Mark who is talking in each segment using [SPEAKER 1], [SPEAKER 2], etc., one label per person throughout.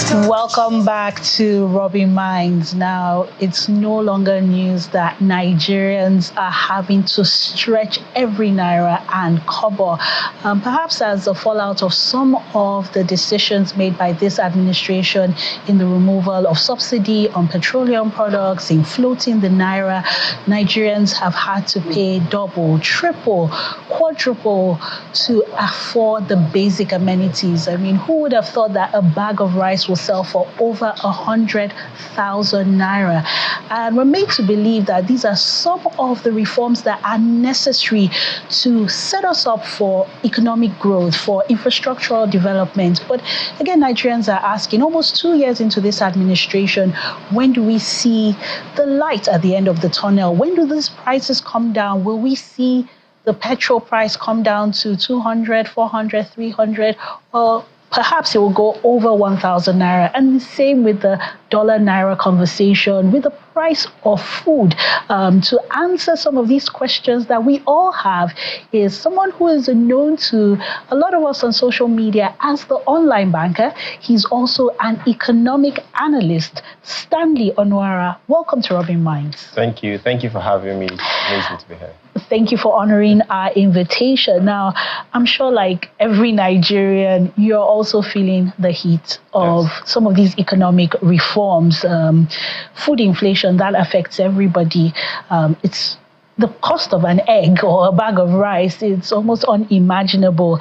[SPEAKER 1] Welcome back to Robbing Minds. Now, it's no longer news that Nigerians are having to stretch every naira and kobo, perhaps as a fallout of some of the decisions made by this administration in the removal of subsidy on petroleum products, in floating the naira. Nigerians have had to pay double, triple, quadruple to afford the basic amenities. I mean, who would have thought that a bag of rice will sell for over 100,000 naira? And we're made to believe that these are some of the reforms that are necessary to set us up for economic growth, for infrastructural development. But again, Nigerians are asking, almost 2 years into this administration, when do we see the light at the end of the tunnel? When do these prices come down? Will we see the petrol price come down to 200, 400, 300, or perhaps it will go over 1,000 naira? And the same with the dollar naira conversation, with the price of food. To answer some of these questions that we all have is someone who is known to a lot of us on social media as the online banker. He's also an economic analyst, Stanley Onwara. Welcome to Robbing Minds.
[SPEAKER 2] Thank you. Thank you for having me. Amazing to be here.
[SPEAKER 1] Thank you for honoring our invitation. Now, I'm sure like every Nigerian, you're also feeling the heat of some of these economic reforms. Food inflation, that affects everybody. It's the cost of an egg or a bag of rice. It's almost unimaginable.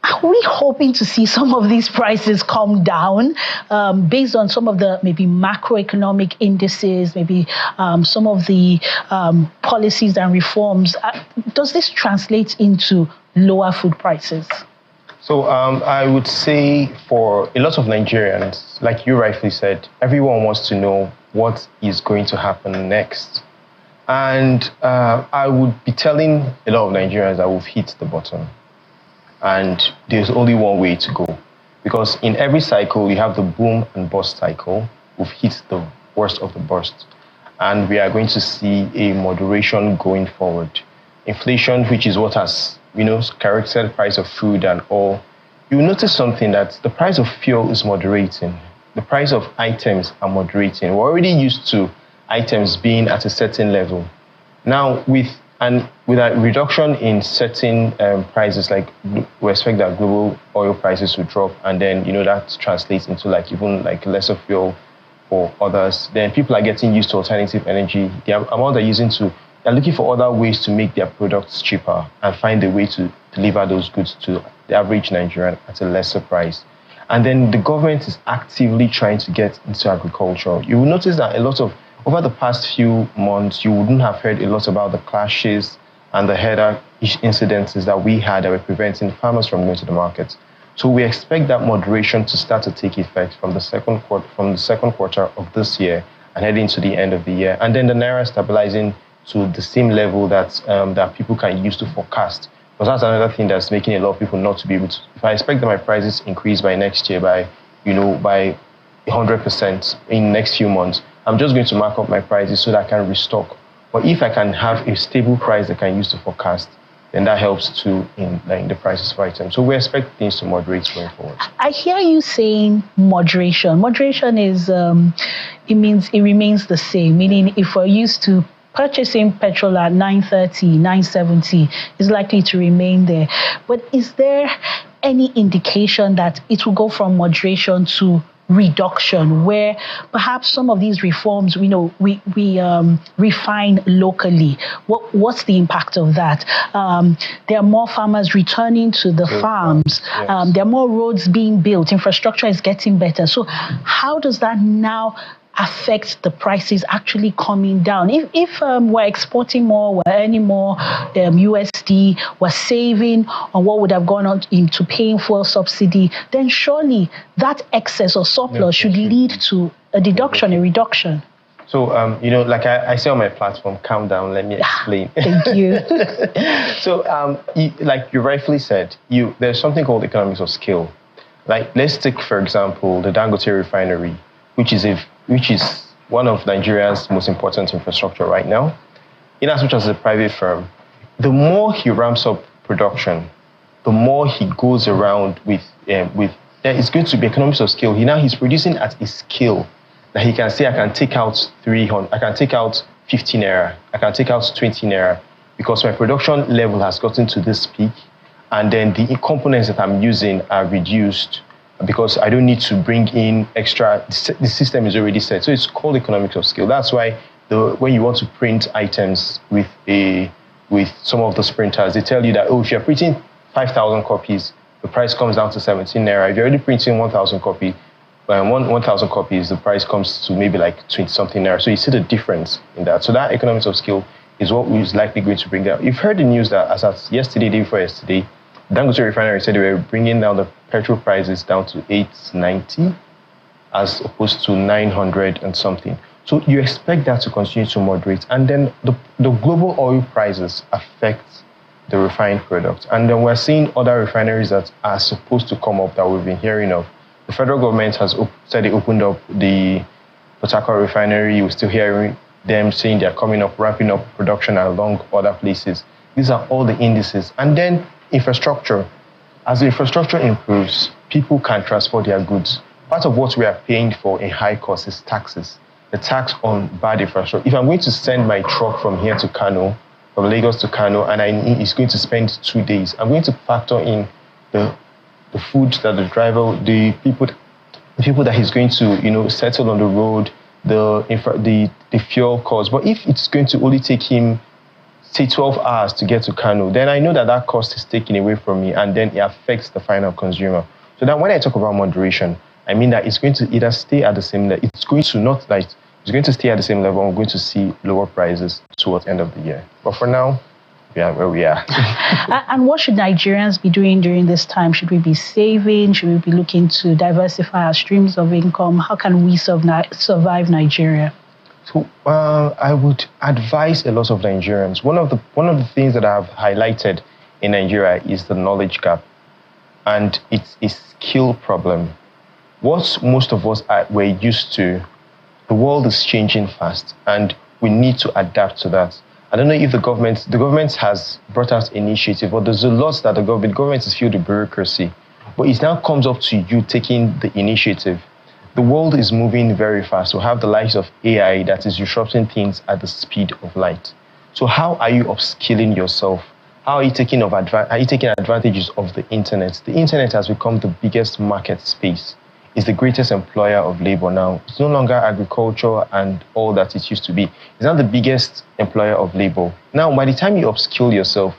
[SPEAKER 1] Are we hoping to see some of these prices come down based on some of the maybe macroeconomic indices, maybe some of the policies and reforms? Does this translate into lower food prices?
[SPEAKER 2] So I would say for a lot of Nigerians, like you rightfully said, everyone wants to know what is going to happen next. And I would be telling a lot of Nigerians that we've hit the bottom. And there's only one way to go. Because in every cycle, you have the boom and bust cycle. We've hit the worst of the burst. And we are going to see a moderation going forward. Inflation, which is what has, characterized the price of food and all. You'll notice something, that the price of fuel is moderating. The price of items are moderating. We're already used to items being at a certain level. Now, with a reduction in certain prices, like we expect that global oil prices to drop, and then that translates into even lesser fuel for others. Then people are getting used to alternative energy. The amount they're looking for other ways to make their products cheaper and find a way to deliver those goods to the average Nigerian at a lesser price. And then the government is actively trying to get into agriculture. You will notice that over the past few months, you wouldn't have heard a lot about the clashes and the header incidences that we had that were preventing farmers from going to the market. So we expect that moderation to start to take effect from the second quarter of this year and heading to the end of the year. And then the naira stabilizing to the same level that people can use to forecast. Because that's another thing that's making a lot of people not to be able to. If I expect that my prices increase by next year by 100% in the next few months, I'm just going to mark up my prices so that I can restock. But if I can have a stable price that I can use to forecast, then that helps too in the prices for items. So we expect things to moderate going forward. I
[SPEAKER 1] hear you saying moderation. Moderation is, it means it remains the same, meaning if we're used to purchasing petrol at 930, 970, is likely to remain there. But is there any indication that it will go from moderation to reduction, where perhaps some of these reforms, we refine locally? What's the impact of that? There are more farmers returning to the farms. Yes. There are more roads being built. Infrastructure is getting better. So how does that now affect the prices actually coming down? If we're exporting more, we're earning more USD, we're saving on what would have gone on into paying fuel subsidy, then surely that excess or surplus should lead to a deduction, a reduction.
[SPEAKER 2] So, like I say on my platform, calm down, let me explain.
[SPEAKER 1] Thank you.
[SPEAKER 2] So, like you rightfully said, there's something called economics of scale. Like, let's take, for example, the Dangote refinery, which is one of Nigeria's most important infrastructure right now. In as much as a private firm, the more he ramps up production, the more he goes around with there is going to be economies of scale. He's producing at a scale that he can say, I can take out 300, I can take out 15 naira, I can take out 20 naira, because my production level has gotten to this peak, and then the components that I'm using are reduced because I don't need to bring in extra. The system is already set. So it's called economics of scale. That's why when you want to print items with some of those printers, they tell you that, if you're printing 5,000 copies, the price comes down to 17 naira. If you're already printing 1,000 copies, the price comes to maybe like 20 something naira. So you see the difference in that. So that economics of scale is what is likely going to bring down. You've heard the news that as at yesterday, day before yesterday, Dangote Refinery said they were bringing down the petrol prices down to 890 as opposed to 900 and something. So you expect that to continue to moderate. And then the global oil prices affect the refined product. And then we're seeing other refineries that are supposed to come up that we've been hearing of. The federal government has said they opened up the Port Harcourt refinery. We're still hearing them saying they're coming up, ramping up production along other places. These are all the indices. And then infrastructure. As the infrastructure improves, people can transport their goods. Part of what we are paying for in high cost is taxes. The tax on bad infrastructure. If I'm going to send my truck from here to Kano, from Lagos to Kano, and it's going to spend 2 days, I'm going to factor in the food that the driver, the people that he's going to, settle on the road, the fuel cost. But if it's going to only take him, say, 12 hours to get to Kano, then I know that cost is taken away from me, and then it affects the final consumer. So that when I talk about moderation, I mean that it's going to either stay at the same level. It's going to stay at the same level. We're going to see lower prices towards the end of the year. But for now, we are where we are.
[SPEAKER 1] And what should Nigerians be doing during this time? Should we be saving? Should we be looking to diversify our streams of income? How can we survive Nigeria?
[SPEAKER 2] So I would advise a lot of Nigerians. One of the things that I've highlighted in Nigeria is the knowledge gap, and it's a skill problem. What most of us were used to, the world is changing fast, and we need to adapt to that. I don't know if the government has brought out initiative, but there's a lot that the government is filled with bureaucracy. But it now comes up to you taking the initiative. The world is moving very fast. We have the likes of AI that is disrupting things at the speed of light. So how are you upskilling yourself? How are you taking advantages of the internet? The internet has become the biggest market space. It's the greatest employer of labor now. It's no longer agriculture and all that it used to be. It's now the biggest employer of labor. Now, by the time you upskill yourself,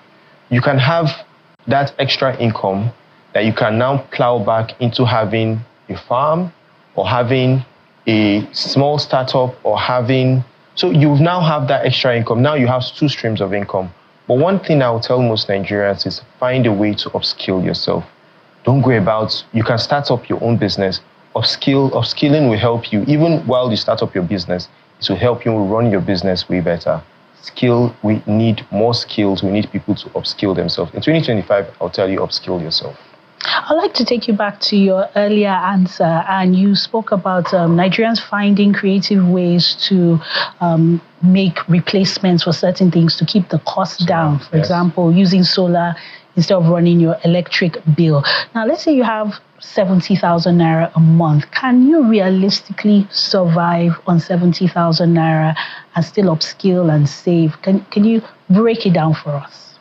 [SPEAKER 2] you can have that extra income that you can now plow back into having a farm or having a small startup so you now have that extra income. Now you have 2 streams of income. But one thing I will tell most Nigerians is find a way to upskill yourself. Don't go about, you can start up your own business. Upskilling will help you. Even while you start up your business, it will help you run your business way better. We need more skills. We need people to upskill themselves. In 2025, I'll tell you, upskill yourself.
[SPEAKER 1] I'd like to take you back to your earlier answer, and you spoke about Nigerians finding creative ways to make replacements for certain things to keep the cost down. For example, using solar instead of running your electric bill. Now, let's say you have 70,000 naira a month. Can you realistically survive on 70,000 naira and still upskill and save? Can you break it down for us?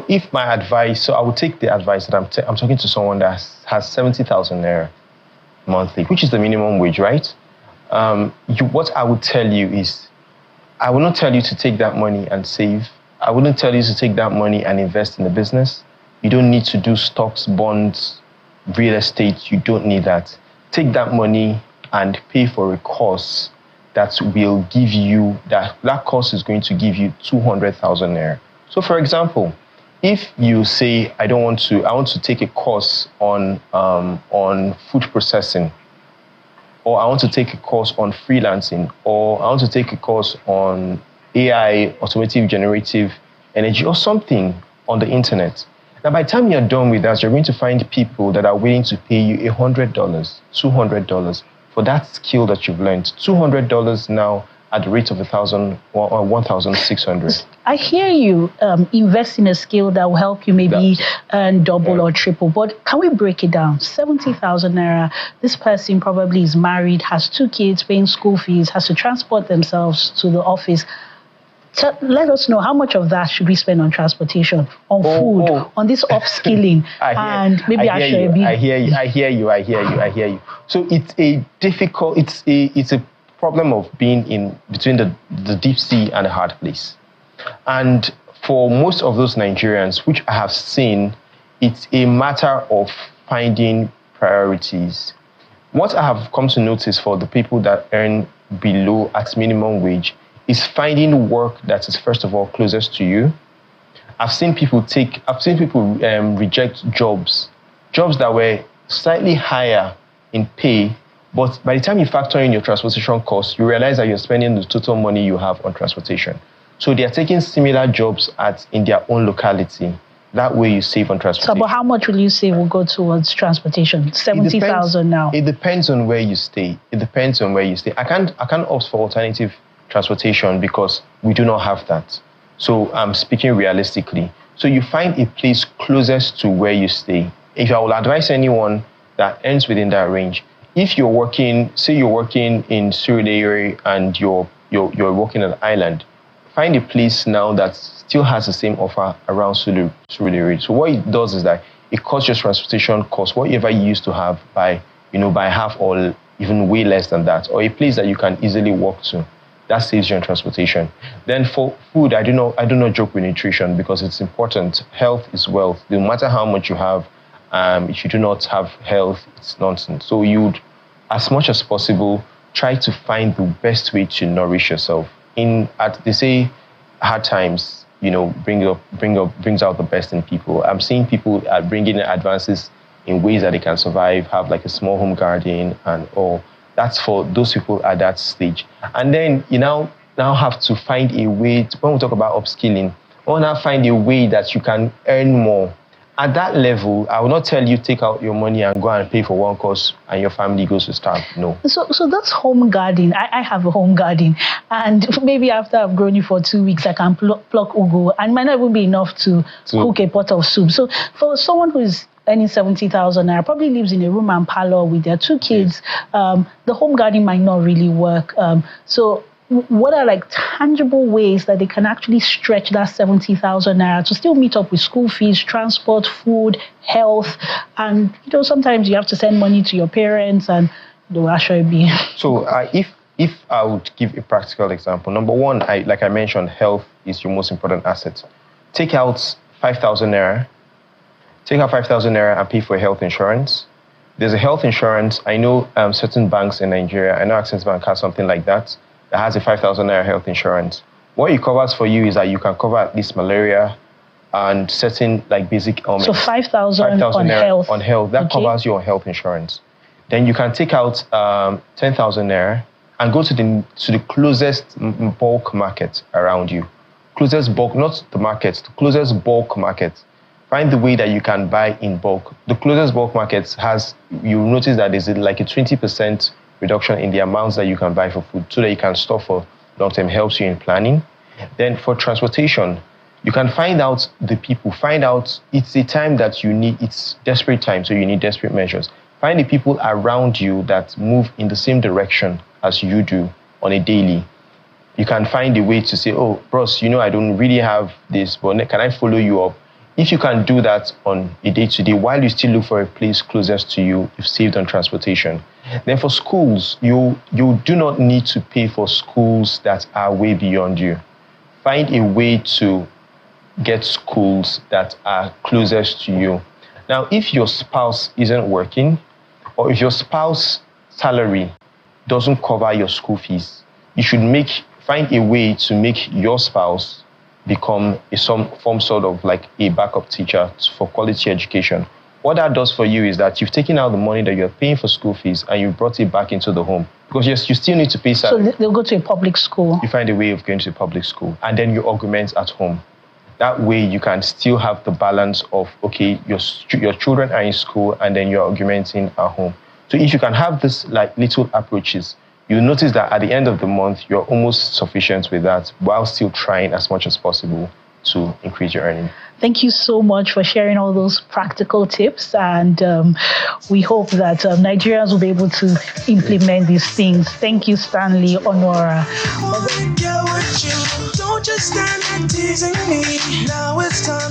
[SPEAKER 2] If my advice, so I would take the advice that I'm talking to someone that has 70,000 naira monthly, which is the minimum wage, right? What I would tell you is, I will not tell you to take that money and save. I wouldn't tell you to take that money and invest in the business. You don't need to do stocks, bonds, real estate. You don't need that. Take that money and pay for a course that will give you, that course is going to give you 200,000 naira. So for example, if you say, I want to take a course on food processing, or I want to take a course on freelancing, or I want to take a course on AI, automotive generative energy, or something on the internet. Now, by the time you're done with that, you're going to find people that are willing to pay you $100, $200 for that skill that you've learned. $200 now at the rate of 1,600.
[SPEAKER 1] I hear you. Invest in a skill that will help you maybe earn double or triple. But can we break it down? 70,000 naira. This person probably is married, has 2 kids, paying school fees, has to transport themselves to the office. So let us know how much of that should we spend on transportation, on food, on this upskilling, and maybe
[SPEAKER 2] I hear you. So it's a difficult. It's a problem of being in between the deep sea and a hard place. And for most of those Nigerians, which I have seen, it's a matter of finding priorities. What I have come to notice for the people that earn below at minimum wage is finding work that is, first of all, closest to you. I've seen people reject jobs that were slightly higher in pay, but by the time you factor in your transportation costs, you realize that you're spending the total money you have on transportation. So they are taking similar jobs in their own locality. That way you save on transportation.
[SPEAKER 1] So, but how much will you say will go towards transportation? 70,000 now.
[SPEAKER 2] It depends on where you stay. I can't opt for alternative transportation because we do not have that. So I'm speaking realistically. So you find a place closest to where you stay. If I will advise anyone that earns within that range, if you're working, say you're working in Surulere and you're working on an island, find a place now that still has the same offer around Surulere. So what it does is that it cuts your transportation cost, whatever you used to have, by half or even way less than that, or a place that you can easily walk to. That saves you on transportation. Then for food, I do not joke with nutrition because it's important. Health is wealth. No matter how much you have, if you do not have health, it's nonsense. So you'd, as much as possible, try to find the best way to nourish yourself. They say hard times, brings out the best in people. I'm seeing people bringing in advances in ways that they can survive, have like a small home garden and all. That's for those people at that stage. And then you now have to find a way, when we talk about upskilling, you want to find a way that you can earn more. At that level, I will not tell you take out your money and go and pay for one course and your family goes to starve. No.
[SPEAKER 1] So that's home garden. I have a home garden, and maybe after I've grown it for 2 weeks, I can pluck ugu, and it might not even be enough to cook a pot of soup. So for someone who is earning 70,000 naira, probably lives in a room and parlor with their 2 kids, the home garden might not really work. So what are like tangible ways that they can actually stretch that 70,000 naira to still meet up with school fees, transport, food, health, and sometimes you have to send money to your parents and they'll actually be. So
[SPEAKER 2] if I would give a practical example, number one, like I mentioned, health is your most important asset. Take out 5,000 naira. Take out 5,000 naira and pay for health insurance. There's a health insurance. I know certain banks in Nigeria, I know Access Bank has something like that has a 5,000 naira health insurance. What it covers for you is that you can cover at least malaria and certain like basic ailments.
[SPEAKER 1] So 5,000 on health.
[SPEAKER 2] On health, that covers your health insurance. Then you can take out 10,000 naira and go to the closest bulk market around you. Closest bulk, not the market, the closest bulk market. Find the way that you can buy in bulk. The closest bulk markets you'll notice that there's like a 20% reduction in the amounts that you can buy for food so that you can store for long term, helps you in planning. Then for transportation, you can find out the people, it's a time that you need, it's desperate time, so you need desperate measures. Find the people around you that move in the same direction as you do on a daily. You can find a way to say, oh, bros, I don't really have this, but can I follow you up? If you can do that on a day-to-day, while you still look for a place closest to you, you've saved on transportation. Then for schools, you do not need to pay for schools that are way beyond you. Find a way to get schools that are closest to you. Now, if your spouse isn't working, or if your spouse's salary doesn't cover your school fees, you should find a way to make your spouse become some sort of like a backup teacher for quality education. What that does for you is that you've taken out the money that you're paying for school fees and you brought it back into the home. Because yes, you still need to pay salary.
[SPEAKER 1] So they'll go to a public school.
[SPEAKER 2] You find a way of going to a public school and then you augment at home. That way you can still have the balance of, okay, your children are in school and then you're augmenting at home. So if you can have this like little approaches, you notice that at the end of the month, you're almost sufficient with that while still trying as much as possible to increase your earning.
[SPEAKER 1] Thank you so much for sharing all those practical tips. And we hope that Nigerians will be able to implement these things. Thank you, Stanley Honora.
[SPEAKER 3] Don't just stand there teasing me. Now it's time.